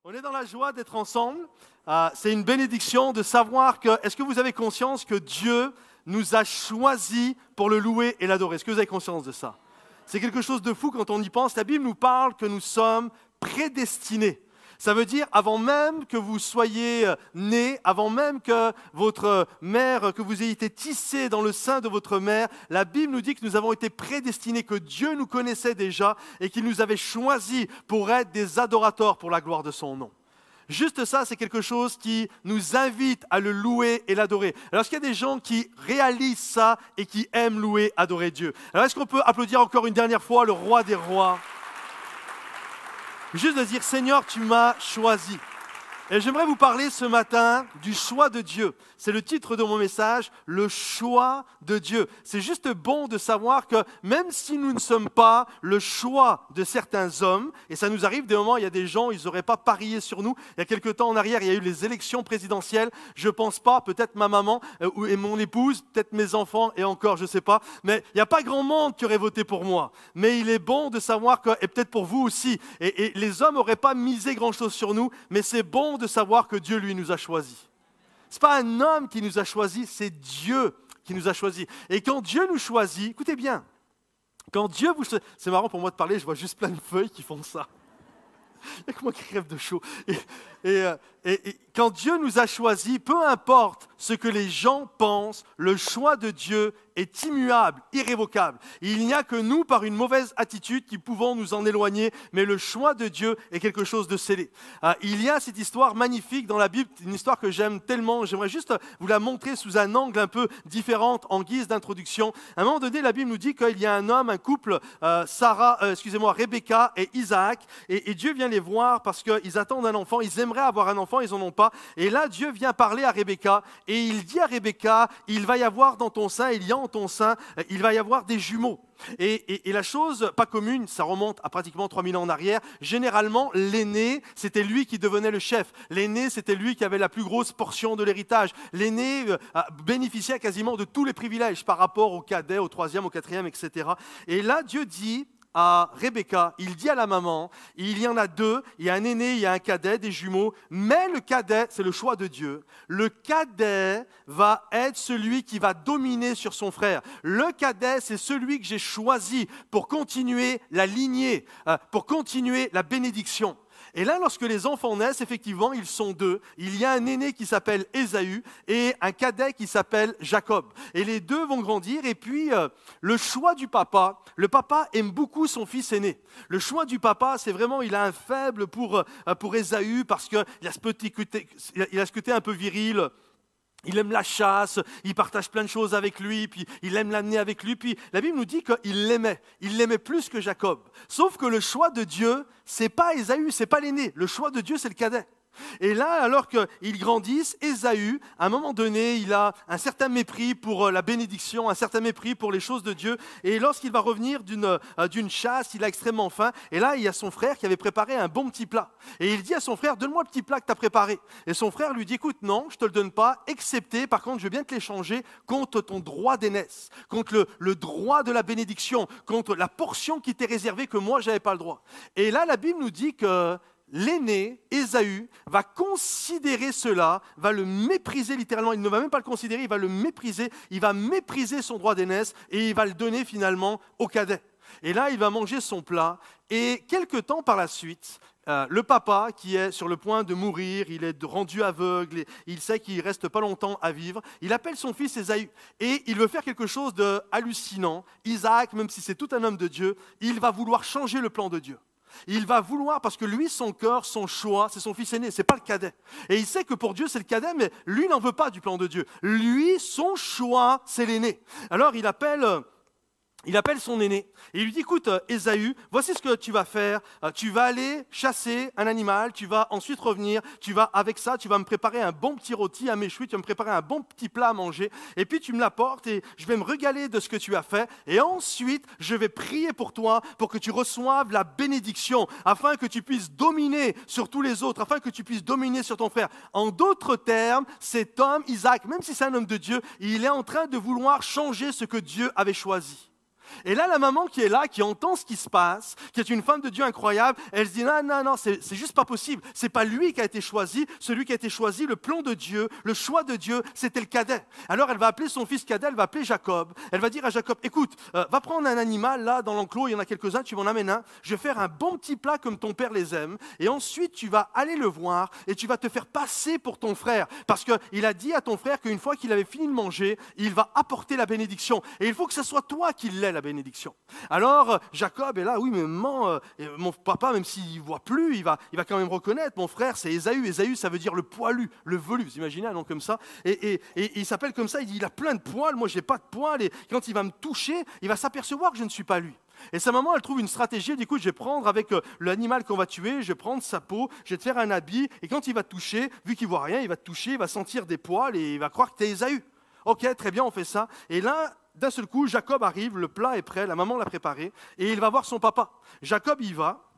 On est dans la joie d'être ensemble. C'est une bénédiction de savoir que, est-ce que vous avez conscience que Dieu nous a choisis pour le louer et l'adorer? Est-ce que vous avez conscience de ça? C'est quelque chose de fou quand on y pense. La Bible nous parle que nous sommes prédestinés. Ça veut dire, avant même que vous soyez nés, avant même que votre mère, que vous ayez été tissé dans le sein de votre mère, la Bible nous dit que nous avons été prédestinés, que Dieu nous connaissait déjà et qu'il nous avait choisis pour être des adorateurs pour la gloire de son nom. Juste ça, c'est quelque chose qui nous invite à le louer et l'adorer. Alors, est-ce qu'il y a des gens qui réalisent ça et qui aiment louer, adorer Dieu? Alors, est-ce qu'on peut applaudir encore une dernière fois le roi des rois? Juste de dire, Seigneur, tu m'as choisi. Et j'aimerais vous parler ce matin du choix de Dieu. C'est le titre de mon message, le choix de Dieu. C'est juste bon de savoir que même si nous ne sommes pas le choix de certains hommes, et ça nous arrive des moments, il y a des gens, ils n'auraient pas parié sur nous. Il y a quelque temps en arrière, il y a eu les élections présidentielles. Je ne pense pas, peut-être ma maman et mon épouse, peut-être mes enfants, et encore, je ne sais pas. Mais il n'y a pas grand monde qui aurait voté pour moi. Mais il est bon de savoir que, et peut-être pour vous aussi, et les hommes n'auraient pas misé grand-chose sur nous, mais c'est bon de savoir que Dieu, lui, nous a choisis. Ce n'est pas un homme qui nous a choisis, c'est Dieu qui nous a choisis. Et quand Dieu nous choisit, écoutez bien, quand Dieu vous choisit, c'est marrant pour moi de parler, je vois juste plein de feuilles qui font ça. Il y a que moi qui crève de chaud. Et quand Dieu nous a choisis, peu importe ce que les gens pensent, le choix de Dieu est immuable, irrévocable. Il n'y a que nous, par une mauvaise attitude, qui pouvons nous en éloigner, mais le choix de Dieu est quelque chose de scellé. Il y a cette histoire magnifique dans la Bible, une histoire que j'aime tellement, j'aimerais juste vous la montrer sous un angle un peu différent, en guise d'introduction. À un moment donné, la Bible nous dit qu'il y a un homme, un couple, Rebecca et Isaac, et Dieu vient les voir parce qu'ils attendent un enfant, ils aimeraient avoir un enfant, ils n'en ont pas. Et là, Dieu vient parler à Rebecca et il dit à Rebecca, il va y avoir dans ton sein, il y a en ton sein, il va y avoir des jumeaux. Et la chose pas commune, ça remonte à pratiquement 3000 ans en arrière, généralement l'aîné, c'était lui qui devenait le chef. L'aîné, c'était lui qui avait la plus grosse portion de l'héritage. L'aîné bénéficiait quasiment de tous les privilèges par rapport au cadet, au troisième, au quatrième, etc. Et là, Dieu dit à Rebecca, il dit à la maman, il y en a deux, il y a un aîné, il y a un cadet, des jumeaux, mais le cadet, c'est le choix de Dieu, le cadet va être celui qui va dominer sur son frère. Le cadet, c'est celui que j'ai choisi pour continuer la lignée, pour continuer la bénédiction. Et là, lorsque les enfants naissent, effectivement, ils sont deux. Il y a un aîné qui s'appelle Ésaü et un cadet qui s'appelle Jacob. Et les deux vont grandir. Et puis, le choix du papa, le papa aime beaucoup son fils aîné. Le choix du papa, c'est vraiment, il a un faible pour Ésaü parce qu'il a ce côté un peu viril. Il aime la chasse, il partage plein de choses avec lui, puis il aime l'amener avec lui. Puis la Bible nous dit qu'il l'aimait. Il l'aimait plus que Jacob. Sauf que le choix de Dieu, c'est pas Ésaü, c'est pas l'aîné. Le choix de Dieu, c'est le cadet. Et là, alors qu'ils grandissent, Ésaü, à un moment donné, il a un certain mépris pour la bénédiction, un certain mépris pour les choses de Dieu. Et lorsqu'il va revenir d'une chasse, il a extrêmement faim. Et là, il y a son frère qui avait préparé un bon petit plat. Et il dit à son frère, donne-moi le petit plat que tu as préparé. Et son frère lui dit, écoute, non, je ne te le donne pas, excepté, par contre, je veux bien te l'échanger contre ton droit d'aînesse, contre le droit de la bénédiction, contre la portion qui t'est réservée que moi, je n'avais pas le droit. Et là, la Bible nous dit que l'aîné, Ésaü, va considérer cela, va le mépriser littéralement. Il ne va même pas le considérer, il va le mépriser. Il va mépriser son droit d'aînesse et il va le donner finalement au cadet. Et là, il va manger son plat. Et quelque temps par la suite, le papa, qui est sur le point de mourir, il est rendu aveugle, et il sait qu'il ne reste pas longtemps à vivre, il appelle son fils Ésaü et il veut faire quelque chose de hallucinant. Isaac, même si c'est tout un homme de Dieu, il va vouloir changer le plan de Dieu. Il va vouloir, parce que lui, son cœur, son choix, c'est son fils aîné, ce n'est pas le cadet. Et il sait que pour Dieu, c'est le cadet, mais lui n'en veut pas du plan de Dieu. Lui, son choix, c'est l'aîné. Alors, il appelle son aîné et il lui dit, écoute Ésaü, voici ce que tu vas faire, tu vas aller chasser un animal, tu vas ensuite revenir, avec ça, tu vas me préparer un bon petit rôti à méchoui, tu vas me préparer un bon petit plat à manger, et puis tu me l'apportes et je vais me régaler de ce que tu as fait, et ensuite je vais prier pour toi, pour que tu reçoives la bénédiction, afin que tu puisses dominer sur tous les autres, afin que tu puisses dominer sur ton frère. En d'autres termes, cet homme, Isaac, même si c'est un homme de Dieu, il est en train de vouloir changer ce que Dieu avait choisi. Et là, la maman qui est là, qui entend ce qui se passe, qui est une femme de Dieu incroyable, elle se dit non, non, non, c'est juste pas possible. C'est pas lui qui a été choisi. Celui qui a été choisi, le plan de Dieu, le choix de Dieu, c'était le cadet. Alors elle va appeler son fils cadet, elle va appeler Jacob. Elle va dire à Jacob, écoute, va prendre un animal là dans l'enclos, il y en a quelques-uns, tu m'en amènes un. Je vais faire un bon petit plat comme ton père les aime. Et ensuite, tu vas aller le voir et tu vas te faire passer pour ton frère. Parce qu'il a dit à ton frère qu'une fois qu'il avait fini de manger, il va apporter la bénédiction. Et il faut que ce soit toi qui l'aies, la bénédiction. Alors, Jacob est là, oui, mais maman, mon papa, même s'il ne voit plus, il va quand même reconnaître, mon frère, c'est Ésaü. Ésaü, ça veut dire le poilu, le velu. Vous imaginez un nom comme ça? Et il s'appelle comme ça, il dit, il a plein de poils, moi, je n'ai pas de poils. Et quand il va me toucher, il va s'apercevoir que je ne suis pas lui. Et sa maman, elle trouve une stratégie, elle dit, écoute, je vais prendre avec l'animal qu'on va tuer, je vais prendre sa peau, je vais te faire un habit, et quand il va te toucher, vu qu'il ne voit rien, il va te toucher, il va sentir des poils, et il va croire que tu es Ésaü. Ok, très bien, on fait ça. Et là, d'un seul coup, Jacob arrive, le plat est prêt, la maman l'a préparé, et il va voir son papa. Jacob y va,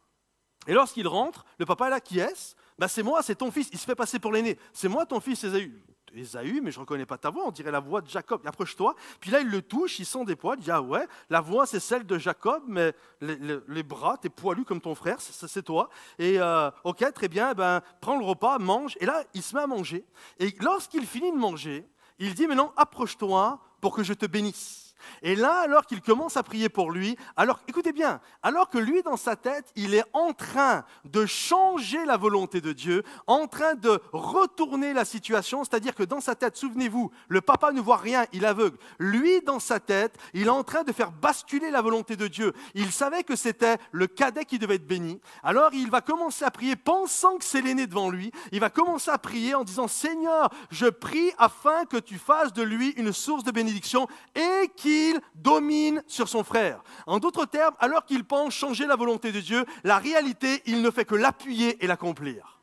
et lorsqu'il rentre, le papa est là, qui est-ce? Ben, c'est moi, c'est ton fils, il se fait passer pour l'aîné. C'est moi ton fils Ésaü. Ésaü, mais je ne reconnais pas ta voix, on dirait la voix de Jacob. Approche-toi. Puis là, il le touche, il sent des poils, il dit, ah ouais, la voix c'est celle de Jacob, mais les bras, t'es poilu comme ton frère, c'est toi. Et ok, très bien, ben, prends le repas, mange. Et là, il se met à manger. Et lorsqu'il finit de manger, il dit, maintenant, approche-toi pour que je te bénisse. Et là, alors qu'il commence à prier pour lui, alors, écoutez bien, alors que lui, dans sa tête, il est en train de changer la volonté de Dieu, en train de retourner la situation, c'est-à-dire que dans sa tête, souvenez-vous, le papa ne voit rien, il est aveugle. Lui, dans sa tête, il est en train de faire basculer la volonté de Dieu. Il savait que c'était le cadet qui devait être béni. Alors, il va commencer à prier, pensant que c'est l'aîné devant lui. Il va commencer à prier en disant, Seigneur, je prie afin que tu fasses de lui une source de bénédiction et qu'il domine sur son frère. En d'autres termes, alors qu'il pense changer la volonté de Dieu, la réalité, il ne fait que l'appuyer et l'accomplir.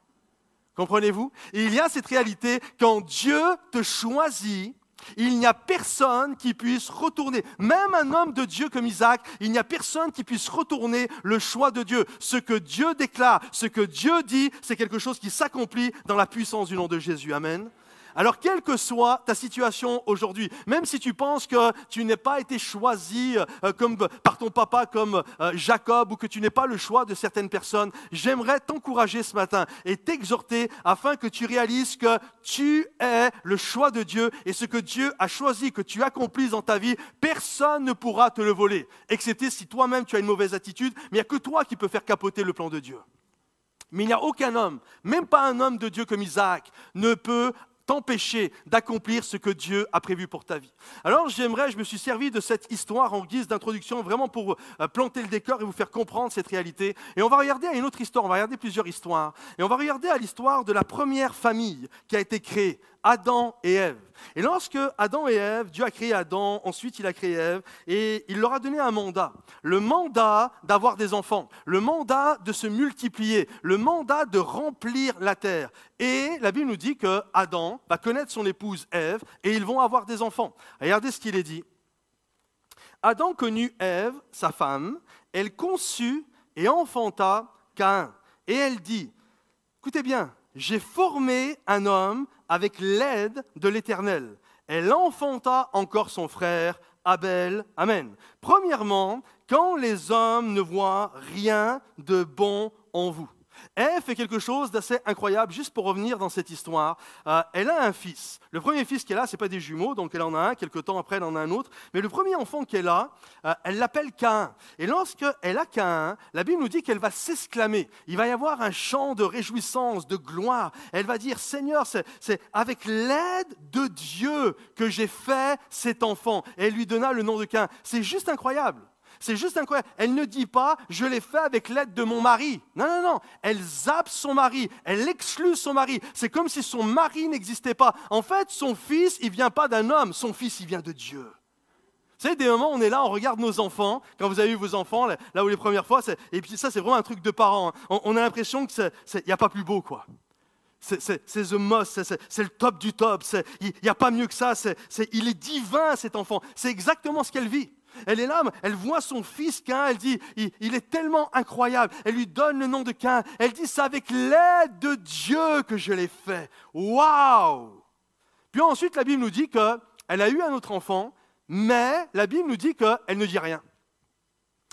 Comprenez-vous? Il y a cette réalité, quand Dieu te choisit, il n'y a personne qui puisse retourner. Même un homme de Dieu comme Isaac, il n'y a personne qui puisse retourner le choix de Dieu. Ce que Dieu déclare, ce que Dieu dit, c'est quelque chose qui s'accomplit dans la puissance du nom de Jésus. Amen. Alors, quelle que soit ta situation aujourd'hui, même si tu penses que tu n'as pas été choisi par ton papa comme Jacob ou que tu n'es pas le choix de certaines personnes, j'aimerais t'encourager ce matin et t'exhorter afin que tu réalises que tu es le choix de Dieu et ce que Dieu a choisi que tu accomplisses dans ta vie, personne ne pourra te le voler, excepté si toi-même tu as une mauvaise attitude, mais il n'y a que toi qui peux faire capoter le plan de Dieu. Mais il n'y a aucun homme, même pas un homme de Dieu comme Isaac, ne peut t'empêcher d'accomplir ce que Dieu a prévu pour ta vie. Alors je me suis servi de cette histoire en guise d'introduction vraiment pour planter le décor et vous faire comprendre cette réalité. Et on va regarder à une autre histoire, on va regarder plusieurs histoires. Et on va regarder à l'histoire de la première famille qui a été créée, Adam et Ève. Et lorsque Adam et Ève, Dieu a créé Adam, ensuite il a créé Ève, et il leur a donné un mandat. Le mandat d'avoir des enfants, le mandat de se multiplier, le mandat de remplir la terre. Et la Bible nous dit que Adam va connaître son épouse Ève, et ils vont avoir des enfants. Regardez ce qu'il est dit. Adam connut Ève, sa femme, elle conçut et enfanta Caïn. Et elle dit, écoutez bien, j'ai formé un homme avec l'aide de l'Éternel. Elle enfanta encore son frère Abel. Amen. Premièrement, quand les hommes ne voient rien de bon en vous. Ève fait quelque chose d'assez incroyable, juste pour revenir dans cette histoire. Elle a un fils. Le premier fils qu'elle a, ce n'est pas des jumeaux, donc elle en a un, quelques temps après elle en a un autre. Mais le premier enfant qu'elle a, elle l'appelle Caïn. Et lorsqu'elle a Caïn, la Bible nous dit qu'elle va s'exclamer. Il va y avoir un chant de réjouissance, de gloire. Elle va dire, Seigneur, c'est avec l'aide de Dieu que j'ai fait cet enfant. Et elle lui donna le nom de Caïn. C'est juste incroyable. C'est juste incroyable. Elle ne dit pas « je l'ai fait avec l'aide de mon mari ». Non, non, non. Elle zappe son mari. Elle exclut son mari. C'est comme si son mari n'existait pas. En fait, son fils, il ne vient pas d'un homme. Son fils, il vient de Dieu. Vous savez, des moments, on est là, on regarde nos enfants. Quand vous avez eu vos enfants, là où les premières fois, et puis ça, c'est vraiment un truc de parents. Hein. On a l'impression qu'il n'y a pas plus beau, quoi. C'est the most, c'est le top du top. Il n'y a pas mieux que ça. Il est divin, cet enfant. C'est exactement ce qu'elle vit. Elle est là, elle voit son fils Caïn, elle dit, il est tellement incroyable. Elle lui donne le nom de Caïn. Elle dit, c'est avec l'aide de Dieu que je l'ai fait. Waouh! Puis ensuite, la Bible nous dit qu'elle a eu un autre enfant, mais la Bible nous dit qu'elle ne dit rien.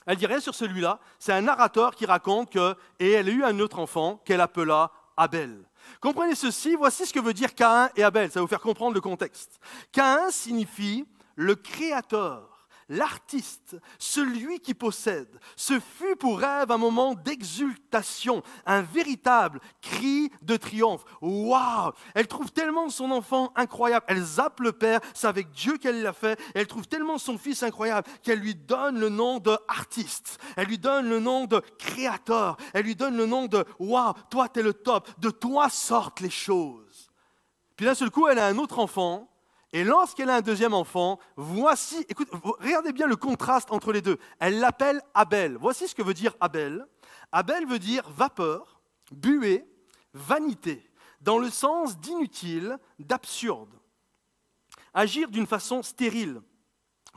Elle dit rien sur celui-là. C'est un narrateur qui raconte que, et elle a eu un autre enfant qu'elle appela Abel. Comprenez ceci, voici ce que veut dire Caïn et Abel. Ça va vous faire comprendre le contexte. Caïn signifie le créateur, l'artiste, celui qui possède. Ce fut pour Ève un moment d'exultation, un véritable cri de triomphe. Waouh! Elle trouve tellement son enfant incroyable. Elle zappe le père, c'est avec Dieu qu'elle l'a fait. Elle trouve tellement son fils incroyable qu'elle lui donne le nom d'artiste. Elle lui donne le nom de créateur. Elle lui donne le nom de waouh, toi t'es le top. De toi sortent les choses. Puis d'un seul coup, elle a un autre enfant. Et lorsqu'elle a un deuxième enfant, voici, écoute, regardez bien le contraste entre les deux. Elle l'appelle Abel. Voici ce que veut dire Abel. Abel veut dire vapeur, buée, vanité, dans le sens d'inutile, d'absurde. Agir d'une façon stérile,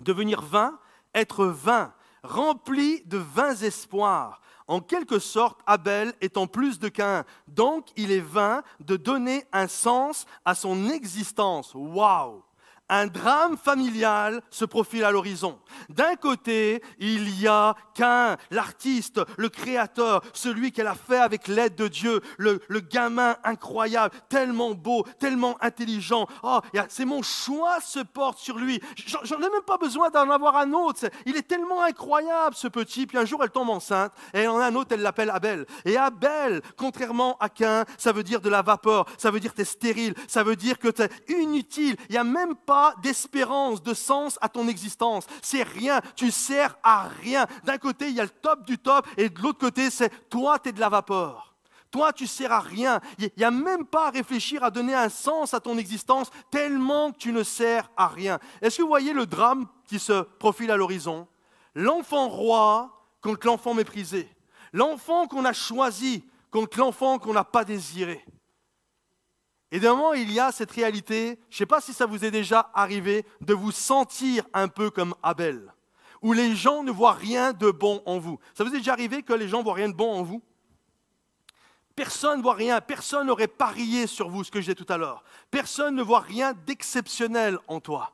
devenir vain, être vain, rempli de vains espoirs. En quelque sorte, Abel étant plus de Caïn. Donc, il est vain de donner un sens à son existence. Waouh! Un drame familial se profile à l'horizon. D'un côté, il y a Caïn, l'artiste, le créateur, celui qu'elle a fait avec l'aide de Dieu, le gamin incroyable, tellement beau, tellement intelligent. Oh, c'est mon choix se porte sur lui. J'en ai même pas besoin d'en avoir un autre. Il est tellement incroyable, ce petit. Puis un jour, elle tombe enceinte et elle en a un autre, elle l'appelle Abel. Et Abel, contrairement à Caïn, ça veut dire de la vapeur, ça veut dire que tu es stérile, ça veut dire que tu es inutile. Il n'y a même pas d'espérance, de sens à ton existence. C'est rien, tu sers à rien. D'un côté, il y a le top du top et de l'autre côté, c'est toi, tu es de la vapeur. Toi, tu sers à rien. Il n'y a même pas à réfléchir à donner un sens à ton existence tellement que tu ne sers à rien. Est-ce que vous voyez le drame qui se profile à l'horizon? L'enfant roi contre l'enfant méprisé. L'enfant qu'on a choisi contre l'enfant qu'on n'a pas désiré. Et d'un moment, il y a cette réalité, je ne sais pas si ça vous est déjà arrivé, de vous sentir un peu comme Abel, où les gens ne voient rien de bon en vous. Ça vous est déjà arrivé que les gens ne voient rien de bon en vous? Personne ne voit rien, personne n'aurait parié sur vous, ce que je disais tout à l'heure. Personne ne voit rien d'exceptionnel en toi.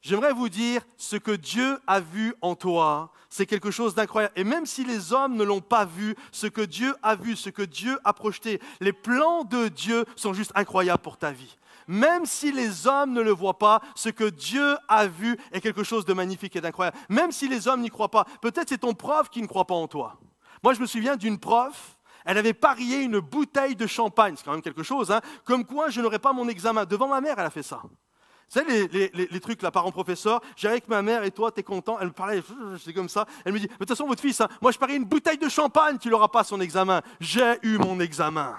J'aimerais vous dire, ce que Dieu a vu en toi, c'est quelque chose d'incroyable. Et même si les hommes ne l'ont pas vu, ce que Dieu a vu, ce que Dieu a projeté, les plans de Dieu sont juste incroyables pour ta vie. Même si les hommes ne le voient pas, ce que Dieu a vu est quelque chose de magnifique et d'incroyable. Même si les hommes n'y croient pas, peut-être c'est ton prof qui ne croit pas en toi. Moi, je me souviens d'une prof, elle avait parié une bouteille de champagne, c'est quand même quelque chose, hein, comme quoi je n'aurais pas mon examen. Devant ma mère, elle a fait ça. Vous savez, les trucs, là, parent-professeur, j'arrive avec ma mère et toi, t'es content. Elle me parlait, j'étais comme ça. Elle me dit, de toute façon, votre fils, hein, moi, je parie une bouteille de champagne, tu n'auras pas son examen. J'ai eu mon examen.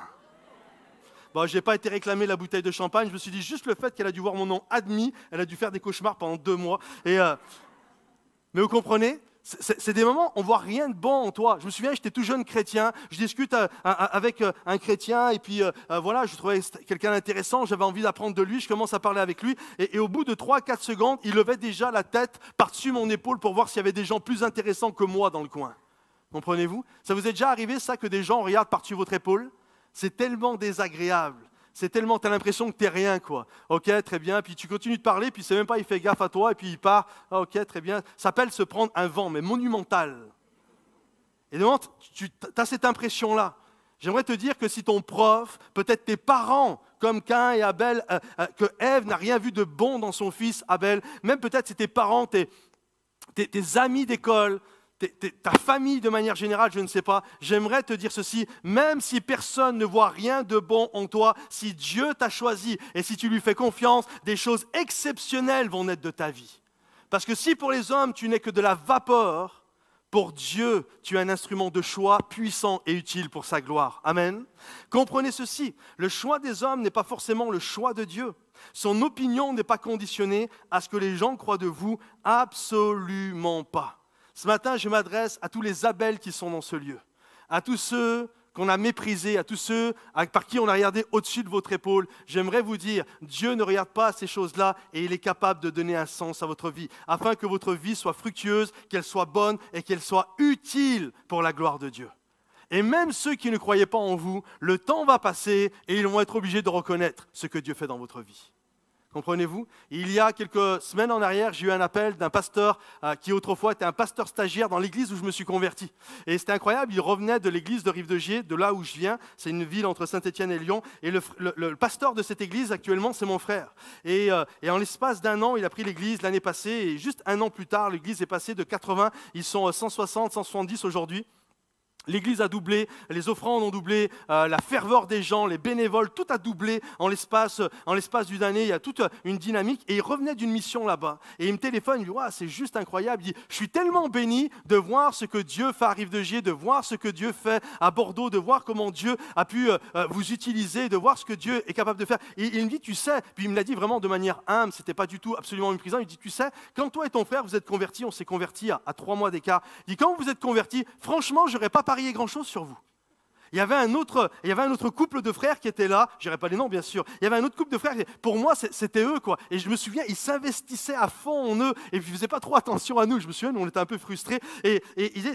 Bon, je n'ai pas été réclamer la bouteille de champagne. Je me suis dit, juste le fait qu'elle a dû voir mon nom admis, elle a dû faire des cauchemars pendant 2 mois. Mais vous comprenez? C'est des moments, on ne voit rien de bon en toi. Je me souviens, j'étais tout jeune chrétien, je discute avec un chrétien, et puis voilà, je trouvais quelqu'un d'intéressant, j'avais envie d'apprendre de lui, je commence à parler avec lui, et au bout de 3-4 secondes, il levait déjà la tête par-dessus mon épaule pour voir s'il y avait des gens plus intéressants que moi dans le coin. Comprenez-vous? Ça vous est déjà arrivé, ça, que des gens regardent par-dessus votre épaule? C'est tellement désagréable. C'est tellement, tu as l'impression que tu n'es rien, quoi. Ok, très bien, puis tu continues de parler, puis c'est même pas, il fait gaffe à toi, et puis il part. Ah, ok, très bien. Ça s'appelle se prendre un vent, mais monumental. Et donc, tu as cette impression-là. J'aimerais te dire que si ton prof, peut-être tes parents, comme Caïn et Abel, que Ève n'a rien vu de bon dans son fils Abel, même peut-être c'est tes parents, tes amis d'école, ta famille de manière générale, je ne sais pas, j'aimerais te dire ceci, même si personne ne voit rien de bon en toi, si Dieu t'a choisi et si tu lui fais confiance, des choses exceptionnelles vont naître de ta vie. Parce que si pour les hommes tu n'es que de la vapeur, pour Dieu tu es un instrument de choix puissant et utile pour sa gloire. Amen. Comprenez ceci, le choix des hommes n'est pas forcément le choix de Dieu. Son opinion n'est pas conditionnée à ce que les gens croient de vous, absolument pas. Ce matin, je m'adresse à tous les Abels qui sont dans ce lieu, à tous ceux qu'on a méprisés, à tous ceux par qui on a regardé au-dessus de votre épaule. J'aimerais vous dire, Dieu ne regarde pas ces choses-là et il est capable de donner un sens à votre vie, afin que votre vie soit fructueuse, qu'elle soit bonne et qu'elle soit utile pour la gloire de Dieu. Et même ceux qui ne croyaient pas en vous, le temps va passer et ils vont être obligés de reconnaître ce que Dieu fait dans votre vie. Comprenez-vous? Il y a quelques semaines en arrière, j'ai eu un appel d'un pasteur qui autrefois était un pasteur stagiaire dans l'église où je me suis converti. Et c'était incroyable, il revenait de l'église de Rive-de-Gier, de là où je viens. C'est une ville entre Saint-Étienne et Lyon. Et le pasteur de cette église actuellement, c'est mon frère. Et en l'espace d'un an, il a pris l'église l'année passée. Et juste un an plus tard, l'église est passée de 80, ils sont 160, 170 aujourd'hui. L'église a doublé, les offrandes ont doublé, la ferveur des gens, les bénévoles, tout a doublé en l'espace d'une année. Il y a toute une dynamique. Et il revenait d'une mission là-bas. Et il me téléphone, il me dit « c'est juste incroyable. » Il dit « Je suis tellement béni de voir ce que Dieu fait à Rive-de-Gier, de voir ce que Dieu fait à Bordeaux, de voir comment Dieu a pu vous utiliser, de voir ce que Dieu est capable de faire. » Et il me dit « Tu sais », puis il me l'a dit vraiment de manière humble, ce n'était pas du tout absolument méprisant. Il dit « Tu sais, quand toi et ton frère vous êtes convertis, on s'est convertis à 3 mois d'écart. Il dit « Quand vous êtes convertis, franchement, je n'aurais pas parié grand-chose sur vous. » Il y avait un autre couple de frères qui était là, je n'irai pas les noms bien sûr, il y avait un autre couple de frères, pour moi c'était eux quoi, et je me souviens, ils s'investissaient à fond en eux, et puis ils ne faisaient pas trop attention à nous, je me souviens, nous on était un peu frustrés, et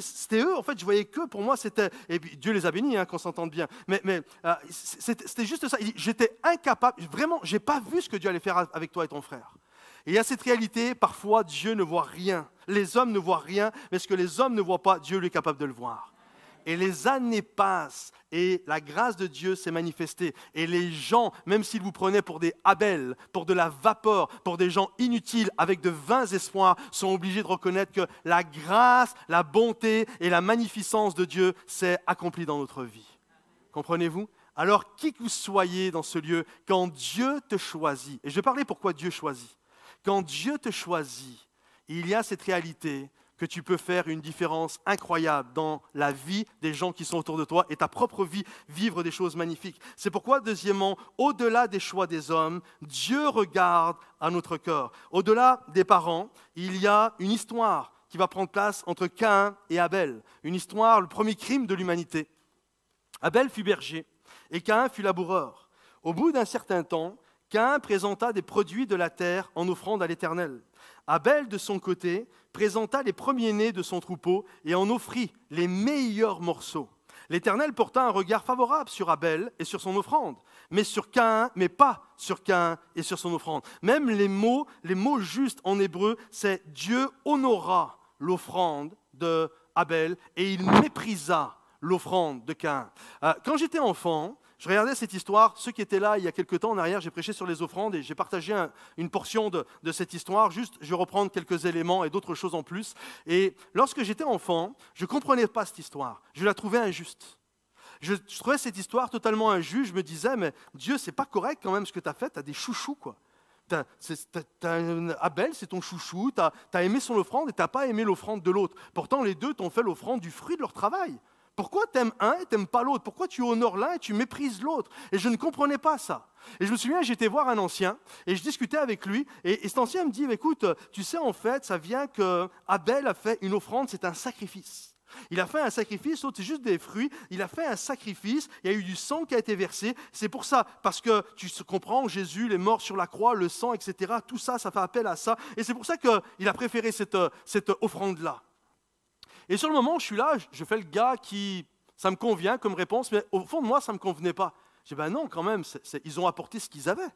c'était eux, en fait je voyais que pour moi c'était, et puis Dieu les a bénis, qu'on s'entende bien, mais c'était juste ça, j'étais incapable, vraiment, je n'ai pas vu ce que Dieu allait faire avec toi et ton frère. Et il y a cette réalité, parfois Dieu ne voit rien, les hommes ne voient rien, mais ce que les hommes ne voient pas, Dieu lui est capable de le voir. Et les années passent et la grâce de Dieu s'est manifestée. Et les gens, même s'ils vous prenaient pour des Abel, pour de la vapeur, pour des gens inutiles avec de vains espoirs, sont obligés de reconnaître que la grâce, la bonté et la magnificence de Dieu s'est accomplie dans notre vie. Comprenez-vous? Alors, qui que vous soyez dans ce lieu, quand Dieu te choisit, et je vais parler pourquoi Dieu choisit, quand Dieu te choisit, il y a cette réalité que tu peux faire une différence incroyable dans la vie des gens qui sont autour de toi et ta propre vie, vivre des choses magnifiques. C'est pourquoi, deuxièmement, au-delà des choix des hommes, Dieu regarde à notre cœur. Au-delà des parents, il y a une histoire qui va prendre place entre Caïn et Abel. Une histoire, le premier crime de l'humanité. Abel fut berger et Caïn fut laboureur. Au bout d'un certain temps, Caïn présenta des produits de la terre en offrande à l'Éternel. Abel, de son côté, présenta les premiers-nés de son troupeau et en offrit les meilleurs morceaux. L'Éternel porta un regard favorable sur Abel et sur son offrande, mais pas sur Caïn et sur son offrande. Même les mots justes en hébreu, c'est Dieu honora l'offrande de Abel et il méprisa l'offrande de Caïn. Quand j'étais enfant, je regardais cette histoire, ceux qui étaient là il y a quelques temps en arrière, j'ai prêché sur les offrandes et j'ai partagé une portion de cette histoire. Juste, je vais reprendre quelques éléments et d'autres choses en plus. Et lorsque j'étais enfant, je ne comprenais pas cette histoire. Je la trouvais injuste. Je trouvais cette histoire totalement injuste. Je me disais, mais Dieu, c'est pas correct quand même ce que tu as fait. Tu as des chouchous, quoi. Abel, c'est ton chouchou. Tu as aimé son offrande et tu n'as pas aimé l'offrande de l'autre. Pourtant, les deux t'ont fait l'offrande du fruit de leur travail. Pourquoi tu aimes un et tu n'aimes pas l'autre? Pourquoi tu honores l'un et tu méprises l'autre? Et je ne comprenais pas ça. Et je me souviens, j'étais voir un ancien et je discutais avec lui. Et cet ancien me dit, écoute, tu sais, en fait, ça vient que Abel a fait une offrande, c'est un sacrifice. Il a fait un sacrifice, l'autre c'est juste des fruits. Il a fait un sacrifice, il y a eu du sang qui a été versé. C'est pour ça, parce que tu comprends, Jésus, il est mort sur la croix, le sang, etc. Tout ça, ça fait appel à ça. Et c'est pour ça qu'il a préféré cette offrande-là. Et sur le moment, je suis là, je fais le gars qui, ça me convient comme réponse, mais au fond de moi, ça ne me convenait pas. Je dis, ben non, quand même, ils ont apporté ce qu'ils avaient.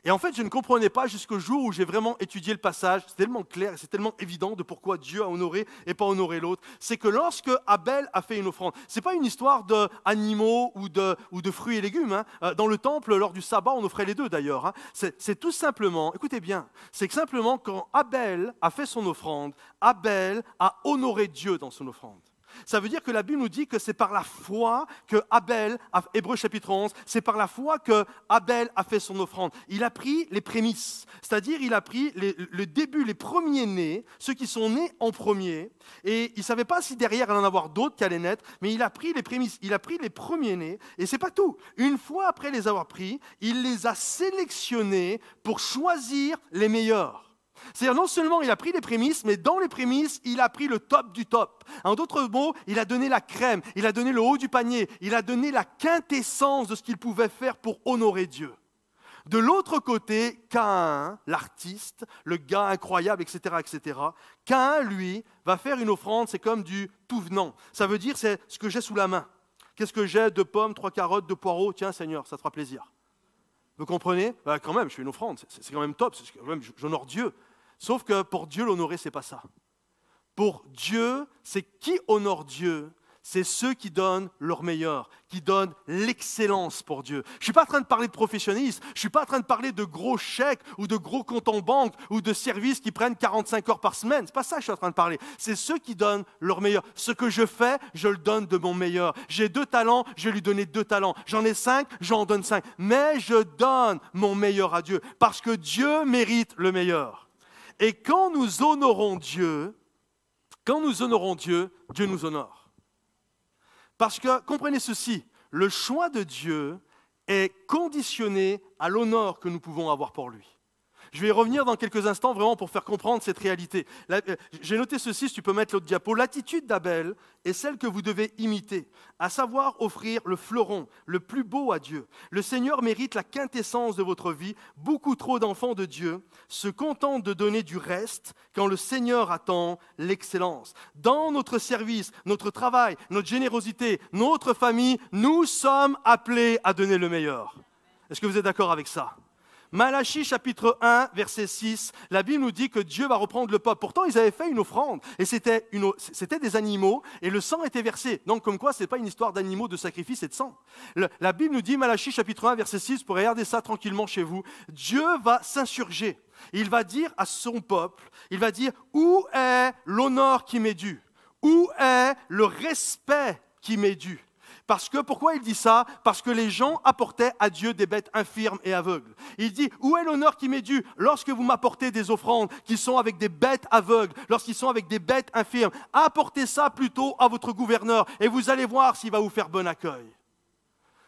Et en fait, je ne comprenais pas jusqu'au jour où j'ai vraiment étudié le passage. C'est tellement clair et c'est tellement évident de pourquoi Dieu a honoré et pas honoré l'autre. C'est que lorsque Abel a fait une offrande, ce n'est pas une histoire d'animaux ou de fruits et légumes. Dans le temple, lors du sabbat, on offrait les deux d'ailleurs. C'est tout simplement, écoutez bien, c'est que simplement quand Abel a fait son offrande, Abel a honoré Dieu dans son offrande. Ça veut dire que la Bible nous dit que c'est par la foi que Abel, Hébreux chapitre 11, c'est par la foi que Abel a fait son offrande. Il a pris les prémices, c'est-à-dire il a pris le début, les premiers-nés, ceux qui sont nés en premier, et il ne savait pas si derrière il allait en avoir d'autres qui allaient naître, mais il a pris les prémices, il a pris les premiers-nés, et ce n'est pas tout. Une fois après les avoir pris, il les a sélectionnés pour choisir les meilleurs. C'est-à-dire non seulement il a pris les prémices, mais dans les prémices, il a pris le top du top. En d'autres mots, il a donné la crème, il a donné le haut du panier, il a donné la quintessence de ce qu'il pouvait faire pour honorer Dieu. De l'autre côté, Caïn, l'artiste, le gars incroyable, etc., Caïn, lui, va faire une offrande, c'est comme du tout venant. Ça veut dire, c'est ce que j'ai sous la main. Qu'est-ce que j'ai? 2 pommes, 3 carottes, 2 poireaux. Tiens, Seigneur, ça te fera plaisir. Vous comprenez? Quand même, je fais une offrande, c'est quand même top, quand même, j'honore Dieu. Sauf que pour Dieu, l'honorer, ce n'est pas ça. Pour Dieu, c'est qui honore Dieu? C'est ceux qui donnent leur meilleur, qui donnent l'excellence pour Dieu. Je ne suis pas en train de parler de professionnalisme, je ne suis pas en train de parler de gros chèques ou de gros comptes en banque ou de services qui prennent 45 heures par semaine. Ce n'est pas ça que je suis en train de parler. C'est ceux qui donnent leur meilleur. Ce que je fais, je le donne de mon meilleur. J'ai 2 talents, je vais lui donner 2 talents. J'en ai 5, j'en donne 5. Mais je donne mon meilleur à Dieu parce que Dieu mérite le meilleur. Et quand nous honorons Dieu, Dieu nous honore. Parce que, comprenez ceci, le choix de Dieu est conditionné à l'honneur que nous pouvons avoir pour lui. Je vais y revenir dans quelques instants vraiment pour faire comprendre cette réalité. J'ai noté ceci, si tu peux mettre l'autre diapo. L'attitude d'Abel est celle que vous devez imiter, à savoir offrir le fleuron, le plus beau à Dieu. Le Seigneur mérite la quintessence de votre vie. Beaucoup trop d'enfants de Dieu se contentent de donner du reste quand le Seigneur attend l'excellence. Dans notre service, notre travail, notre générosité, notre famille, nous sommes appelés à donner le meilleur. Est-ce que vous êtes d'accord avec ça? Malachie chapitre 1, verset 6, la Bible nous dit que Dieu va reprendre le peuple. Pourtant, ils avaient fait une offrande et c'était des animaux et le sang était versé. Donc, comme quoi, ce n'est pas une histoire d'animaux, de sacrifice et de sang. La Bible nous dit, Malachie chapitre 1, verset 6, pour regarder ça tranquillement chez vous, Dieu va s'insurger. Il va dire à son peuple, il va dire, où est l'honneur qui m'est dû? Où est le respect qui m'est dû? Pourquoi il dit ça? Parce que les gens apportaient à Dieu des bêtes infirmes et aveugles. Il dit, où est l'honneur qui m'est dû? Lorsque vous m'apportez des offrandes qui sont avec des bêtes aveugles, lorsqu'ils sont avec des bêtes infirmes, apportez ça plutôt à votre gouverneur et vous allez voir s'il va vous faire bon accueil.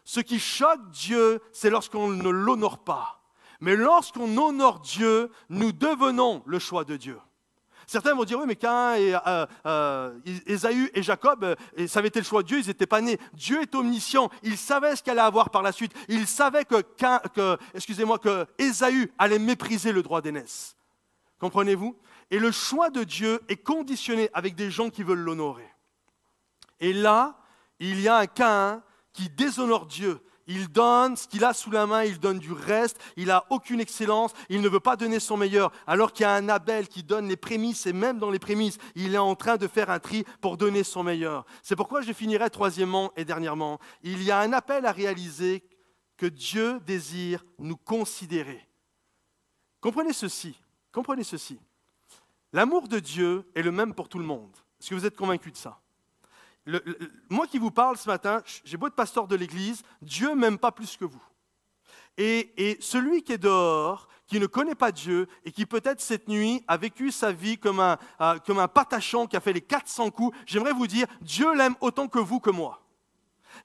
Ce qui choque Dieu, c'est lorsqu'on ne l'honore pas. Mais lorsqu'on honore Dieu, nous devenons le choix de Dieu. Certains vont dire, oui, mais Caïn et Ésaü et Jacob, ça avait été le choix de Dieu, ils n'étaient pas nés. Dieu est omniscient, il savait ce qu'il allait avoir par la suite. Il savait que Ésaü allait mépriser le droit d'aînesse. Comprenez-vous? Et le choix de Dieu est conditionné avec des gens qui veulent l'honorer. Et là, il y a un Caïn qui déshonore Dieu. Il donne ce qu'il a sous la main, il donne du reste, il n'a aucune excellence, il ne veut pas donner son meilleur, alors qu'il y a un Abel qui donne les prémices, et même dans les prémices, il est en train de faire un tri pour donner son meilleur. C'est pourquoi je finirai troisièmement et dernièrement. Il y a un appel à réaliser que Dieu désire nous considérer. Comprenez ceci. L'amour de Dieu est le même pour tout le monde. Est-ce que vous êtes convaincus de ça? Moi qui vous parle ce matin, j'ai beau être pasteur de l'église, Dieu ne m'aime pas plus que vous. Et celui qui est dehors, qui ne connaît pas Dieu et qui peut-être cette nuit a vécu sa vie comme un patachon qui a fait les 400 coups, j'aimerais vous dire, Dieu l'aime autant que vous que moi.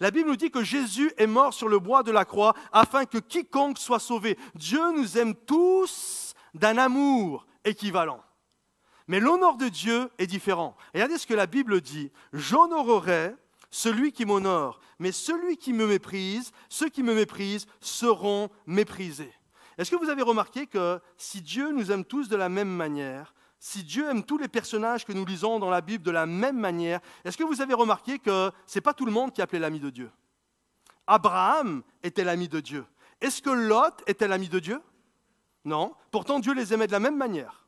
La Bible nous dit que Jésus est mort sur le bois de la croix afin que quiconque soit sauvé. Dieu nous aime tous d'un amour équivalent. Mais l'honneur de Dieu est différent. Et regardez ce que la Bible dit. J'honorerai celui qui m'honore, mais celui qui me méprise, ceux qui me méprisent seront méprisés. Est-ce que vous avez remarqué que si Dieu nous aime tous de la même manière, si Dieu aime tous les personnages que nous lisons dans la Bible de la même manière, est-ce que vous avez remarqué que ce n'est pas tout le monde qui appelait l'ami de Dieu? Abraham était l'ami de Dieu. Est-ce que Lot était l'ami de Dieu? Non. Pourtant, Dieu les aimait de la même manière.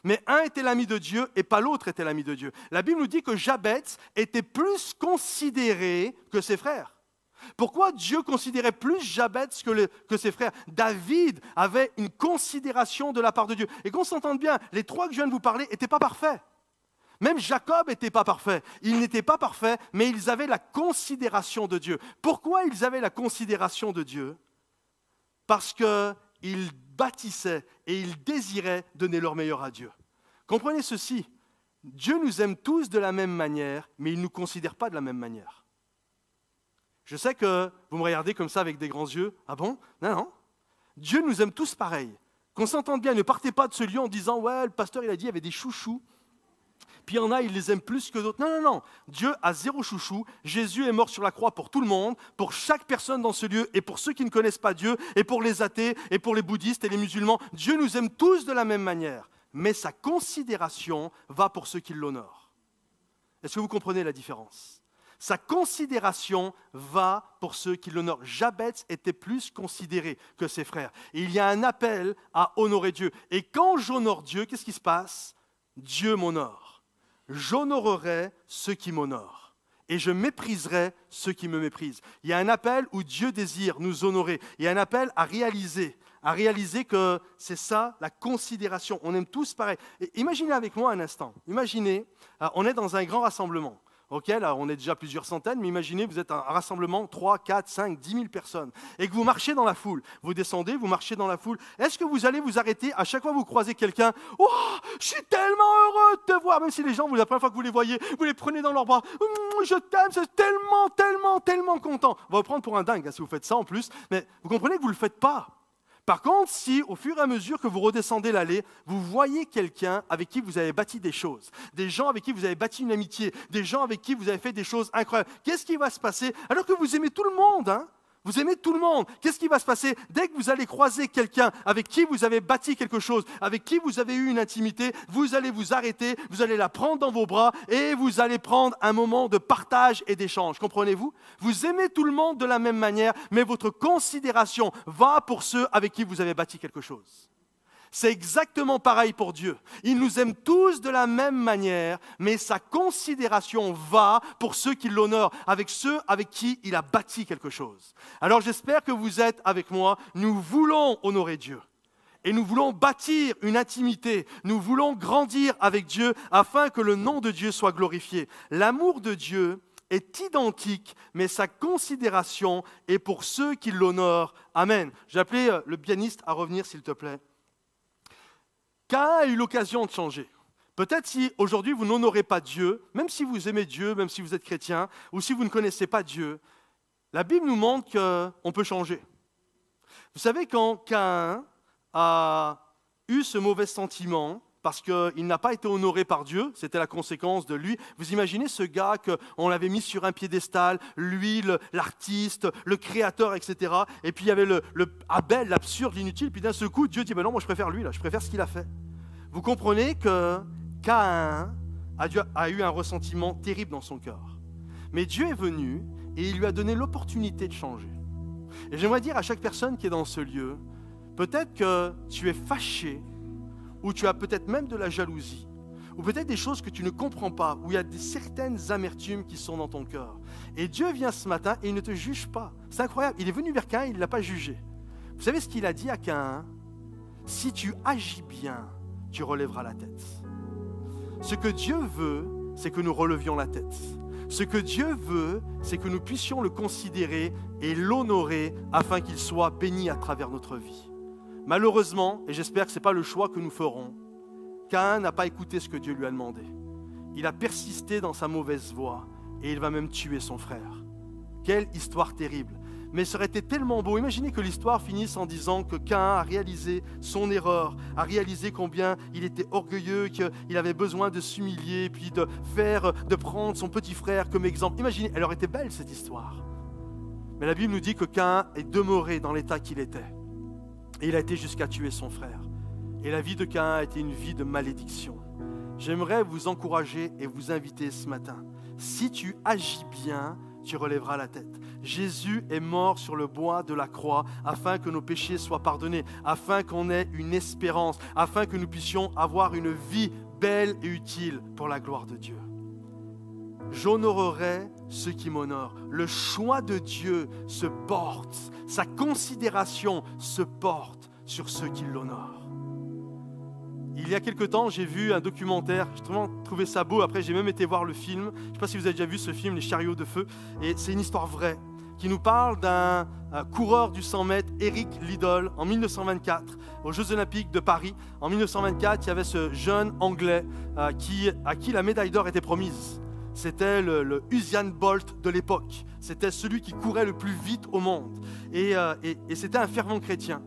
Mais un était l'ami de Dieu et pas l'autre était l'ami de Dieu. La Bible nous dit que Jabez était plus considéré que ses frères. Pourquoi Dieu considérait plus Jabez que ses frères? David avait une considération de la part de Dieu. Et qu'on s'entende bien, les 3 que je viens de vous parler n'étaient pas parfaits. Même Jacob n'était pas parfait. Ils n'étaient pas parfaits, mais ils avaient la considération de Dieu. Pourquoi ils avaient la considération de Dieu? Parce qu'ils bâtissaient et ils désiraient donner leur meilleur à Dieu. Comprenez ceci, Dieu nous aime tous de la même manière, mais il ne nous considère pas de la même manière. Je sais que vous me regardez comme ça avec des grands yeux. Ah bon? Non. Dieu nous aime tous pareil. Qu'on s'entende bien, ne partez pas de ce lieu en disant « Ouais, le pasteur il a dit qu'il y avait des chouchous. » Puis il y en a, ils les aiment plus que d'autres. Non. Dieu a 0 chouchou. Jésus est mort sur la croix pour tout le monde, pour chaque personne dans ce lieu, et pour ceux qui ne connaissent pas Dieu, et pour les athées, et pour les bouddhistes et les musulmans. Dieu nous aime tous de la même manière, mais sa considération va pour ceux qui l'honorent. Est-ce que vous comprenez la différence? Sa considération va pour ceux qui l'honorent. Jabez était plus considéré que ses frères. Et il y a un appel à honorer Dieu. Et quand j'honore Dieu, qu'est-ce qui se passe? Dieu m'honore. J'honorerai ceux qui m'honorent. Et je mépriserai ceux qui me méprisent. Il y a un appel où Dieu désire nous honorer. Il y a un appel à réaliser que c'est ça, la considération. On aime tous pareil. Et imaginez avec moi un instant. Imaginez, on est dans un grand rassemblement. Ok, là, on est déjà plusieurs centaines, mais imaginez, vous êtes un rassemblement, 3, 4, 5, 10 000 personnes, et que vous marchez dans la foule. Vous descendez, vous marchez dans la foule. Est-ce que vous allez vous arrêter à chaque fois que vous croisez quelqu'un? Oh, je suis tellement heureux de te voir. Même si les gens, la première fois que vous les voyez, vous les prenez dans leurs bras. Je t'aime, c'est tellement content. On va vous prendre pour un dingue, hein, si vous faites ça en plus. Mais vous comprenez que vous ne le faites pas. Par contre, si au fur et à mesure que vous redescendez l'allée, vous voyez quelqu'un avec qui vous avez bâti des choses, des gens avec qui vous avez bâti une amitié, des gens avec qui vous avez fait des choses incroyables, qu'est-ce qui va se passer? Alors que vous aimez tout le monde, hein? Vous aimez tout le monde. Qu'est-ce qui va se passer dès que vous allez croiser quelqu'un avec qui vous avez bâti quelque chose, avec qui vous avez eu une intimité? Vous allez vous arrêter, vous allez la prendre dans vos bras et vous allez prendre un moment de partage et d'échange. Comprenez-vous? Vous aimez tout le monde de la même manière, mais votre considération va pour ceux avec qui vous avez bâti quelque chose. C'est exactement pareil pour Dieu. Il nous aime tous de la même manière, mais sa considération va pour ceux qui l'honorent, avec ceux avec qui il a bâti quelque chose. Alors j'espère que vous êtes avec moi. Nous voulons honorer Dieu. Et nous voulons bâtir une intimité. Nous voulons grandir avec Dieu afin que le nom de Dieu soit glorifié. L'amour de Dieu est identique, mais sa considération est pour ceux qui l'honorent. Amen. J'ai appelé le pianiste à revenir, s'il te plaît. Caïn a eu l'occasion de changer. Peut-être si aujourd'hui vous n'honorez pas Dieu, même si vous aimez Dieu, même si vous êtes chrétien, ou si vous ne connaissez pas Dieu, la Bible nous montre qu'on peut changer. Vous savez, quand Caïn a eu ce mauvais sentiment, parce qu'il n'a pas été honoré par Dieu, c'était la conséquence de lui. Vous imaginez ce gars qu'on l'avait mis sur un piédestal, lui, l'artiste, le créateur, etc. Et puis il y avait le Abel, l'absurde, l'inutile. Puis d'un seul coup, Dieu dit, ben non, moi je préfère lui, là, je préfère ce qu'il a fait. Vous comprenez que Caïn a eu un ressentiment terrible dans son cœur. Mais Dieu est venu et il lui a donné l'opportunité de changer. Et j'aimerais dire à chaque personne qui est dans ce lieu, peut-être que tu es fâché, ou tu as peut-être même de la jalousie, ou peut-être des choses que tu ne comprends pas, où il y a certaines amertumes qui sont dans ton cœur. Et Dieu vient ce matin et il ne te juge pas. C'est incroyable, il est venu vers Caïn, il ne l'a pas jugé. Vous savez ce qu'il a dit à Caïn? Si tu agis bien, tu relèveras la tête. Ce que Dieu veut, c'est que nous relevions la tête. Ce que Dieu veut, c'est que nous puissions le considérer et l'honorer afin qu'il soit béni à travers notre vie. Malheureusement, et j'espère que ce n'est pas le choix que nous ferons, Caïn n'a pas écouté ce que Dieu lui a demandé. Il a persisté dans sa mauvaise voie et il va même tuer son frère. Quelle histoire terrible! Mais ça aurait été tellement beau. Imaginez que l'histoire finisse en disant que Caïn a réalisé son erreur, a réalisé combien il était orgueilleux, qu'il avait besoin de s'humilier, puis de prendre son petit frère comme exemple. Imaginez, elle aurait été belle cette histoire. Mais la Bible nous dit que Caïn est demeuré dans l'état qu'il était. Et il a été jusqu'à tuer son frère. Et la vie de Caïn a été une vie de malédiction. J'aimerais vous encourager et vous inviter ce matin. Si tu agis bien, tu relèveras la tête. Jésus est mort sur le bois de la croix afin que nos péchés soient pardonnés, afin qu'on ait une espérance, afin que nous puissions avoir une vie belle et utile pour la gloire de Dieu. J'honorerai ceux qui m'honorent. Le choix de Dieu se porte, sa considération se porte sur ceux qui l'honorent. Il y a quelque temps, j'ai vu un documentaire, j'ai vraiment trouvé ça beau, après j'ai même été voir le film, je ne sais pas si vous avez déjà vu ce film, Les chariots de feu, et c'est une histoire vraie, qui nous parle d'un coureur du 100 mètres, Eric Liddell, en 1924, aux Jeux Olympiques de Paris. En 1924, il y avait ce jeune Anglais à qui la médaille d'or était promise. C'était le Usain Bolt de l'époque, c'était celui qui courait le plus vite au monde, et c'était un fervent chrétien.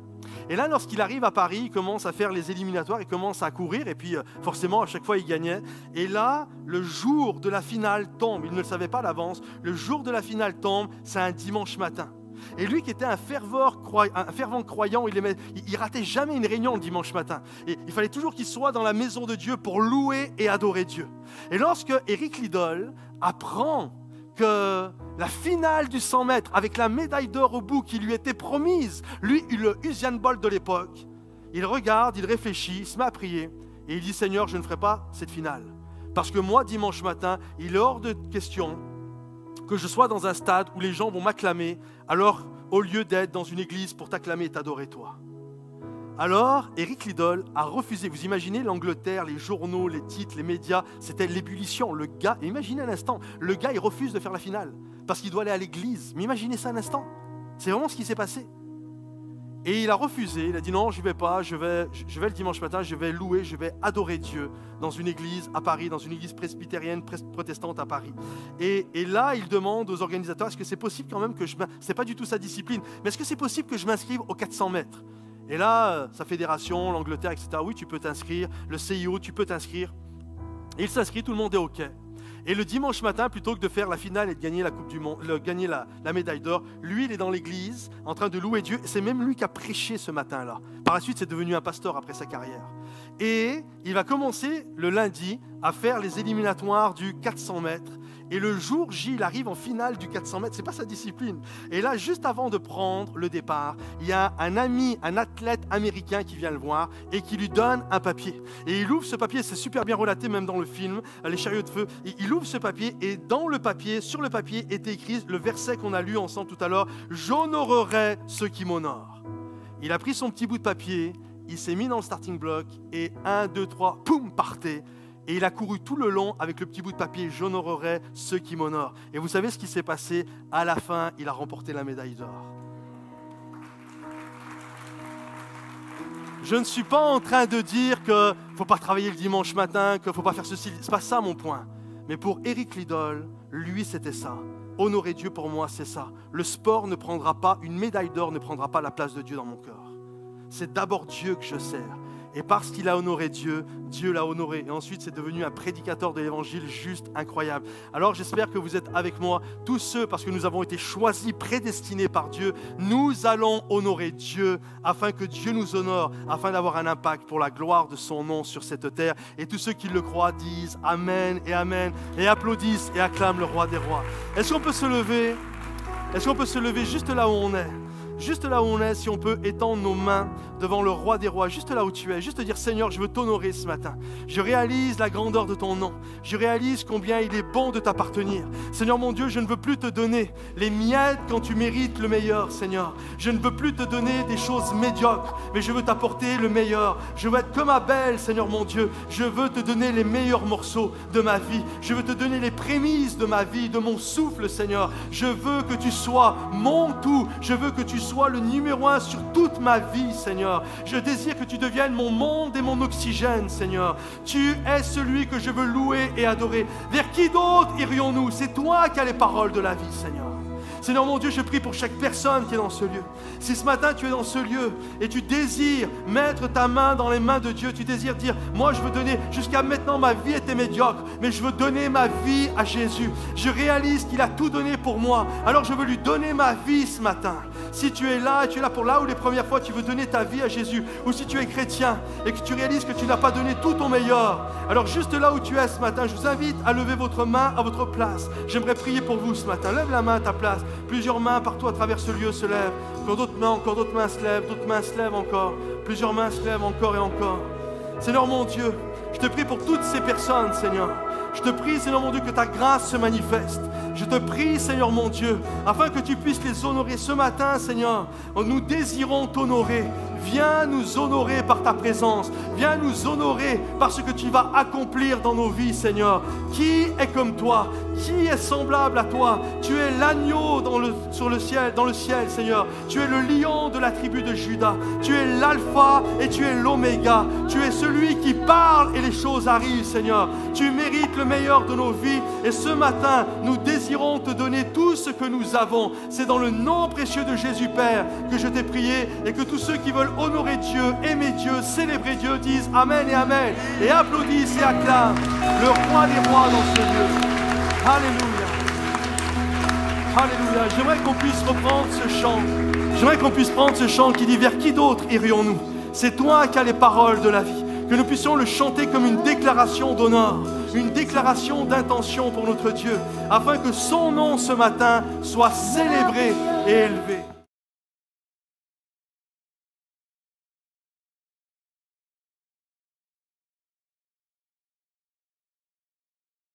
Et là, lorsqu'il arrive à Paris, il commence à faire les éliminatoires, il commence à courir, et puis forcément, à chaque fois, il gagnait. Et là, le jour de la finale tombe, il ne le savait pas d'avance, le jour de la finale tombe, c'est un dimanche matin. Et lui qui était un fervent croyant, il ratait jamais une réunion le dimanche matin. Et il fallait toujours qu'il soit dans la maison de Dieu pour louer et adorer Dieu. Et lorsque Eric Liddell apprend que la finale du 100 mètres, avec la médaille d'or au bout qui lui était promise, lui, le Usain Bolt de l'époque, il regarde, il réfléchit, il se met à prier et il dit « Seigneur, je ne ferai pas cette finale. Parce que moi, dimanche matin, il est hors de question que je sois dans un stade où les gens vont m'acclamer, alors au lieu d'être dans une église pour t'acclamer et t'adorer toi. » Alors, Eric Liddell a refusé. Vous imaginez l'Angleterre, les journaux, les titres, les médias, c'était l'ébullition. Le gars, imaginez un instant, le gars, il refuse de faire la finale parce qu'il doit aller à l'église. Mais imaginez ça un instant. C'est vraiment ce qui s'est passé. Et il a refusé, il a dit non, je ne vais pas, je vais le dimanche matin, je vais louer, je vais adorer Dieu dans une église à Paris, dans une église presbytérienne, protestante à Paris. Et là, il demande aux organisateurs, est-ce que c'est possible quand même que c'est pas du tout sa discipline, mais est-ce que c'est possible que je m'inscrive aux 400 mètres? Et là, sa fédération, l'Angleterre, etc., oui, tu peux t'inscrire, le CIO, tu peux t'inscrire. Et il s'inscrit, tout le monde est OK. Et le dimanche matin, plutôt que de faire la finale et de gagner la Coupe du Monde, gagner la médaille d'or, lui, il est dans l'église en train de louer Dieu. Et c'est même lui qui a prêché ce matin-là. Par la suite, c'est devenu un pasteur après sa carrière. Et il va commencer le lundi à faire les éliminatoires du 400 mètres. Et le jour J, il arrive en finale du 400 mètres. Ce n'est pas sa discipline. Et là, juste avant de prendre le départ, il y a un ami, un athlète américain qui vient le voir et qui lui donne un papier. Et il ouvre ce papier, c'est super bien relaté même dans le film, Les chariots de feu. Et il ouvre ce papier et dans le papier, sur le papier, était écrit le verset qu'on a lu ensemble tout à l'heure. « J'honorerai ceux qui m'honorent ». Il a pris son petit bout de papier, il s'est mis dans le starting block et 1, 2, 3, poum, partait. Et il a couru tout le long avec le petit bout de papier « J'honorerai ceux qui m'honorent ». Et vous savez ce qui s'est passé? À la fin, il a remporté la médaille d'or. Je ne suis pas en train de dire qu'il ne faut pas travailler le dimanche matin, qu'il ne faut pas faire ceci. Ce n'est pas ça mon point. Mais pour Eric Liddell, lui, c'était ça. Honorer Dieu, pour moi, c'est ça. Le sport ne prendra pas, une médaille d'or ne prendra pas la place de Dieu dans mon cœur. C'est d'abord Dieu que je sers. Et parce qu'il a honoré Dieu, Dieu l'a honoré. Et ensuite, c'est devenu un prédicateur de l'évangile juste incroyable. Alors, j'espère que vous êtes avec moi. Tous ceux, parce que nous avons été choisis, prédestinés par Dieu, nous allons honorer Dieu afin que Dieu nous honore, afin d'avoir un impact pour la gloire de son nom sur cette terre. Et tous ceux qui le croient disent Amen et applaudissent et acclament le roi des rois. Est-ce qu'on peut se lever? Est-ce qu'on peut se lever juste là où on est? Juste là où on est, si on peut étendre nos mains devant le roi des rois, juste là où tu es, juste te dire Seigneur, je veux t'honorer ce matin. Je réalise la grandeur de ton nom. Je réalise combien il est bon de t'appartenir. Seigneur mon Dieu, je ne veux plus te donner les miettes quand tu mérites le meilleur, Seigneur. Je ne veux plus te donner des choses médiocres, mais je veux t'apporter le meilleur. Je veux être comme Abel, Seigneur mon Dieu. Je veux te donner les meilleurs morceaux de ma vie. Je veux te donner les prémices de ma vie, de mon souffle, Seigneur. Je veux que tu sois mon tout. Je veux que tu sois le numéro 1 sur toute ma vie, Seigneur. Je désire que tu deviennes mon monde et mon oxygène, Seigneur. Tu es celui que je veux louer et adorer. Vers qui d'autre irions-nous? C'est toi qui as les paroles de la vie, Seigneur. Seigneur mon Dieu, je prie pour chaque personne qui est dans ce lieu. Si ce matin tu es dans ce lieu et tu désires mettre ta main dans les mains de Dieu, tu désires dire, moi je veux donner, jusqu'à maintenant ma vie était médiocre, mais je veux donner ma vie à Jésus. Je réalise qu'il a tout donné pour moi, alors je veux lui donner ma vie ce matin. Si tu es là et tu es là pour là où les premières fois tu veux donner ta vie à Jésus, ou si tu es chrétien et que tu réalises que tu n'as pas donné tout ton meilleur, alors juste là où tu es ce matin, je vous invite à lever votre main à votre place. J'aimerais prier pour vous ce matin. Lève la main à ta place. Plusieurs mains partout à travers ce lieu se lèvent. Encore d'autres mains se lèvent, d'autres mains se lèvent encore. Plusieurs mains se lèvent encore et encore. Seigneur mon Dieu, je te prie pour toutes ces personnes, Seigneur. Je te prie, Seigneur mon Dieu, que ta grâce se manifeste. Je te prie, Seigneur mon Dieu, afin que tu puisses les honorer ce matin, Seigneur. Nous désirons t'honorer. Viens nous honorer par ta présence. Viens nous honorer par ce que tu vas accomplir dans nos vies, Seigneur. Qui est comme toi? Qui est semblable à toi? Tu es l'agneau dans le ciel, Seigneur. Tu es le lion de la tribu de Juda. Tu es l'alpha et tu es l'oméga. Tu es celui qui parle et les choses arrivent, Seigneur. Tu mérites le meilleur de nos vies. Et ce matin, nous désirons te donner tout ce que nous avons. C'est dans le nom précieux de Jésus, Père, que je t'ai prié et que tous ceux qui veulent honorer Dieu, aimer Dieu, célébrer Dieu, disent Amen et Amen. Et applaudissent et acclament le roi des rois dans ce lieu. Alléluia. Alléluia. J'aimerais qu'on puisse reprendre ce chant. J'aimerais qu'on puisse prendre ce chant qui dit vers qui d'autre irions-nous? C'est toi qui as les paroles de la vie. Que nous puissions le chanter comme une déclaration d'honneur. une déclaration d'intention pour notre Dieu, afin que son nom ce matin soit célébré et élevé.